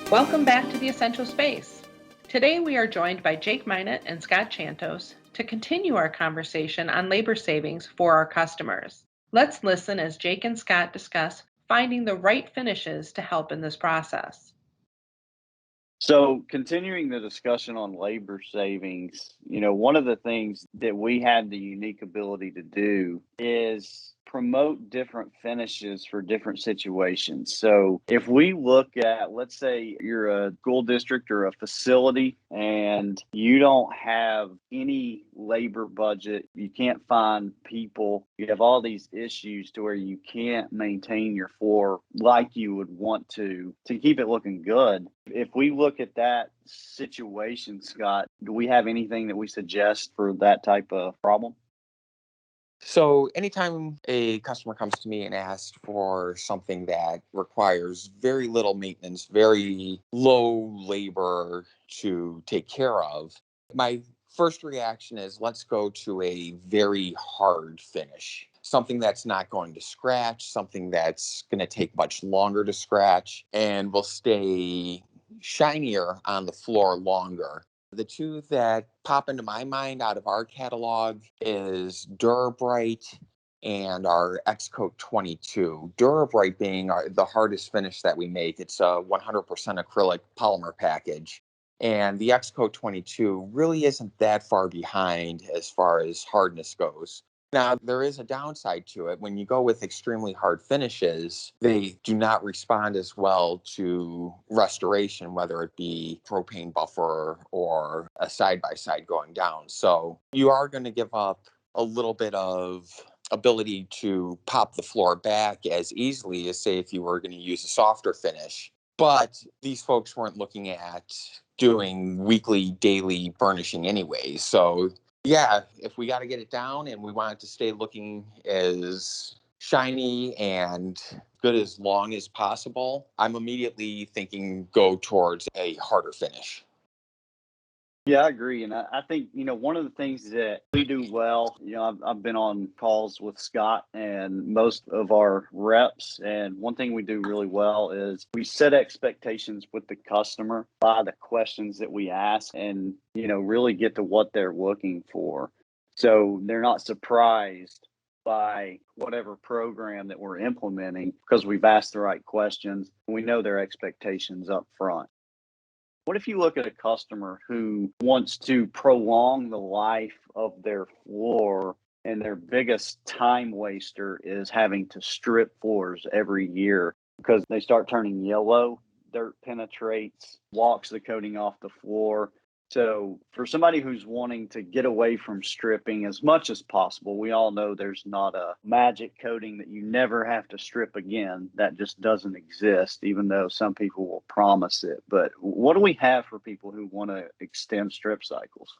Welcome back to The Essential Space. Today we are joined by Jake Minot and Scott Chantos to continue our conversation on labor savings for our customers. Let's listen as Jake and Scott discuss finding the right finishes to help in this process. So, continuing the discussion on labor savings, one of the things that we have the unique ability to do is promote different finishes for different situations. So, if we look at, let's say you're a school district or a facility and you don't have any labor budget, you can't find people, you have all these issues to where you can't maintain your floor like you would want to keep it looking good. If we look at that situation, Scott, do we have anything that we suggest for that type of problem? So, anytime a customer comes to me and asks for something that requires very little maintenance, very low labor to take care of, my first reaction is let's go to a very hard finish. Something that's not going to scratch, something that's going to take much longer to scratch, and will stay shinier on the floor longer. The two that pop into my mind out of our catalog is Durabright and our Xcoat 22. Durabright being the hardest finish that we make. It's a 100% acrylic polymer package. And the Xcoat 22 really isn't that far behind as far as hardness goes. Now, there is a downside to it. When you go with extremely hard finishes, they do not respond as well to restoration, whether it be propane buffer or a side-by-side going down. So you are going to give up a little bit of ability to pop the floor back as easily as, say, if you were going to use a softer finish. But these folks weren't looking at doing weekly, daily burnishing anyway. So yeah, if we got to get it down and we want it to stay looking as shiny and good as long as possible, I'm immediately thinking go towards a harder finish. Yeah, I agree. And I think, one of the things that we do well, I've been on calls with Scott and most of our reps. And one thing we do really well is we set expectations with the customer by the questions that we ask and, really get to what they're looking for. So they're not surprised by whatever program that we're implementing because we've asked the right questions. We know their expectations up front. What if you look at a customer who wants to prolong the life of their floor and their biggest time waster is having to strip floors every year because they start turning yellow, dirt penetrates, walks the coating off the floor. So, for somebody who's wanting to get away from stripping as much as possible, we all know there's not a magic coating that you never have to strip again. That just doesn't exist, even though some people will promise it. But what do we have for people who want to extend strip cycles?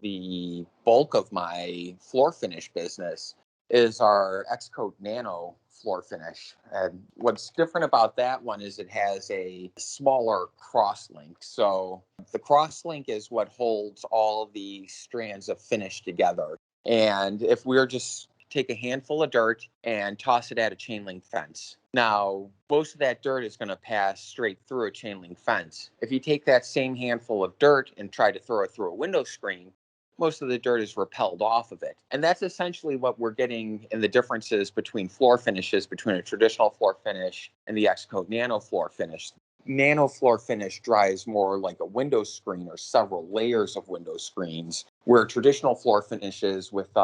The bulk of my floor finish business is our Xcoat Nano floor finish. And what's different about that one is it has a smaller crosslink. So the crosslink is what holds all of the strands of finish together. And if we're just take a handful of dirt and toss it at a chain link fence. Now, most of that dirt is going to pass straight through a chain link fence. If you take that same handful of dirt and try to throw it through a window screen, most of the dirt is repelled off of it. And that's essentially what we're getting in the differences between floor finishes, between a traditional floor finish and the Xcoat Nano floor finish. Nano floor finish dries more like a window screen or several layers of window screens, where traditional floor finishes with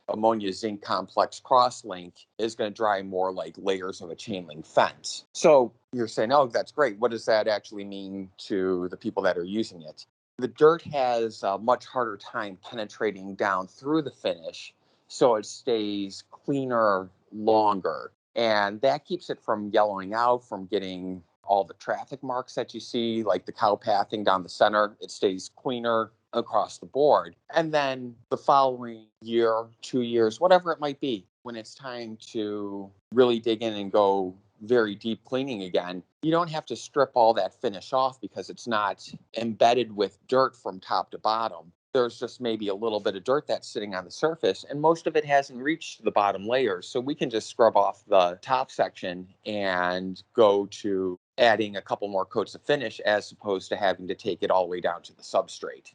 ammonia zinc complex crosslink is going to dry more like layers of a chain link fence. So you're saying, oh, that's great. What does that actually mean to the people that are using it? The dirt has a much harder time penetrating down through the finish, so it stays cleaner longer. And that keeps it from yellowing out, from getting all the traffic marks that you see, like the cow pathing down the center. It stays cleaner across the board. And then the following year, 2 years, whatever it might be, when it's time to really dig in and go very deep cleaning again, you don't have to strip all that finish off because it's not embedded with dirt from top to bottom. There's just maybe a little bit of dirt that's sitting on the surface, and most of it hasn't reached the bottom layers. So we can just scrub off the top section and go to adding a couple more coats of finish as opposed to having to take it all the way down to the substrate.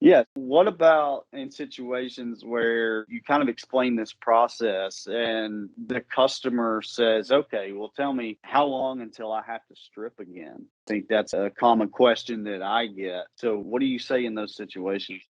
Yeah. What about in situations where you kind of explain this process and the customer says, okay, well, tell me how long until I have to strip again? I think that's a common question that I get. So, what do you say in those situations?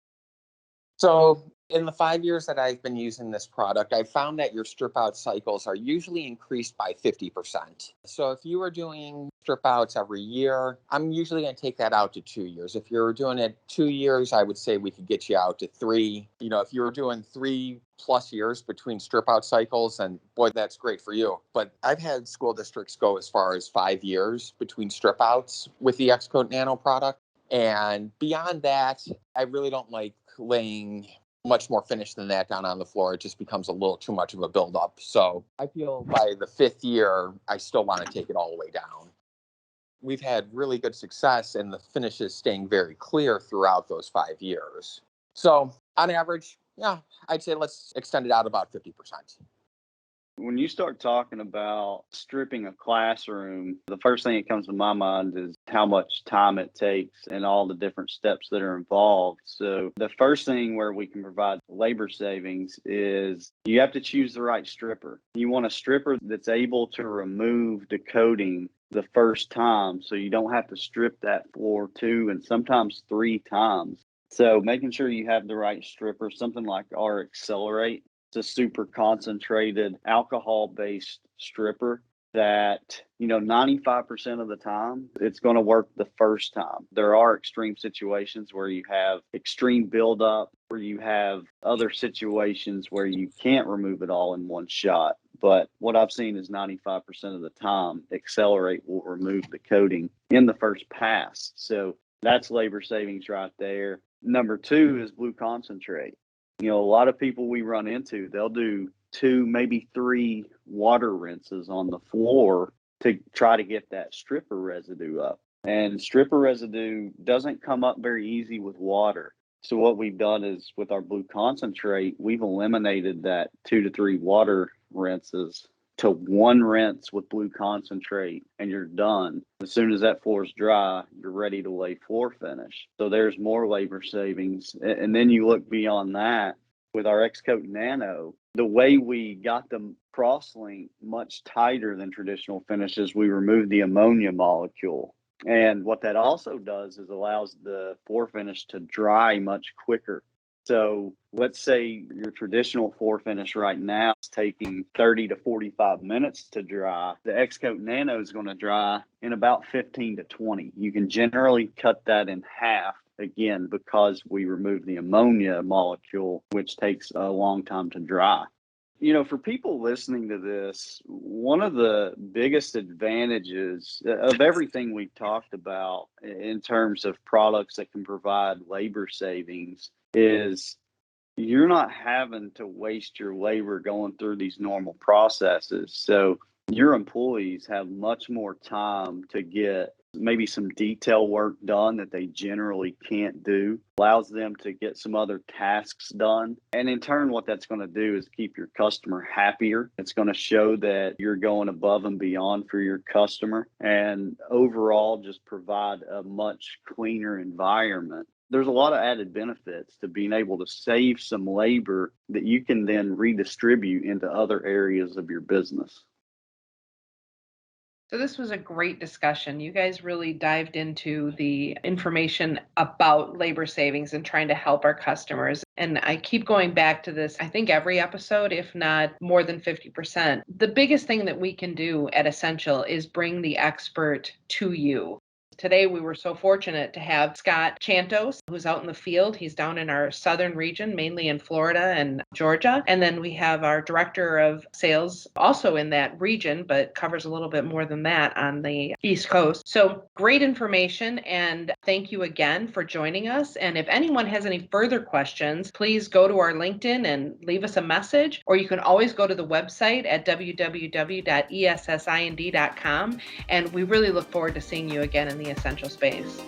So in the 5 years that I've been using this product, I've found that your strip out cycles are usually increased by 50%. So if you were doing strip outs every year, I'm usually going to take that out to 2 years. If you're doing it 2 years, I would say we could get you out to 3. If you were doing 3+ years between strip out cycles, and boy, that's great for you. But I've had school districts go as far as 5 years between strip outs with the Xcoat Nano product. And beyond that, I really don't like laying much more finish than that down on the floor. It just becomes a little too much of a buildup. So I feel by the 5th year, I still want to take it all the way down. We've had really good success and the finishes staying very clear throughout those 5 years. So on average, yeah, I'd say let's extend it out about 50%. When you start talking about stripping a classroom, the first thing that comes to my mind is how much time it takes and all the different steps that are involved. So, the first thing where we can provide labor savings is you have to choose the right stripper. You want a stripper that's able to remove the coating the first time so you don't have to strip that floor 2 and sometimes 3 times. So, making sure you have the right stripper, something like our Accelerate. It's a super concentrated alcohol-based stripper that, 95% of the time, it's going to work the first time. There are extreme situations where you have extreme buildup, where you have other situations where you can't remove it all in one shot. But what I've seen is 95% of the time, Accelerate will remove the coating in the first pass. So that's labor savings right there. Number 2 is Blue Concentrate. A lot of people we run into, they'll do 2, maybe 3 water rinses on the floor to try to get that stripper residue up. And stripper residue doesn't come up very easy with water. So what we've done is with our Blue Concentrate, we've eliminated that 2 to 3 water rinses to 1 rinse with Blue Concentrate and you're done. As soon as that floor is dry, you're ready to lay floor finish. So there's more labor savings. And then you look beyond that with our Xcoat Nano, the way we got the cross-link much tighter than traditional finishes, we removed the ammonia molecule. And what that also does is allows the floor finish to dry much quicker. So let's say your traditional floor finish right now is taking 30 to 45 minutes to dry. The Xcoat Nano is going to dry in about 15 to 20. You can generally cut that in half, again, because we remove the ammonia molecule, which takes a long time to dry. For people listening to this, one of the biggest advantages of everything we've talked about in terms of products that can provide labor savings is you're not having to waste your labor going through these normal processes. So your employees have much more time to get maybe some detail work done that they generally can't do, allows them to get some other tasks done. And in turn, what that's going to do is keep your customer happier. It's going to show that you're going above and beyond for your customer and overall just provide a much cleaner environment. There's a lot of added benefits to being able to save some labor that you can then redistribute into other areas of your business. So this was a great discussion. You guys really dived into the information about labor savings and trying to help our customers. And I keep going back to this, I think every episode, if not more than 50%. The biggest thing that we can do at Essential is bring the expert to you. Today, we were so fortunate to have Scott Chantos, who's out in the field. He's down in our southern region, mainly in Florida and Georgia. And then we have our director of sales also in that region, but covers a little bit more than that on the East Coast. So great information. And thank you again for joining us. And if anyone has any further questions, please go to our LinkedIn and leave us a message, or you can always go to the website at www.essind.com. And we really look forward to seeing you again in the Essential Space.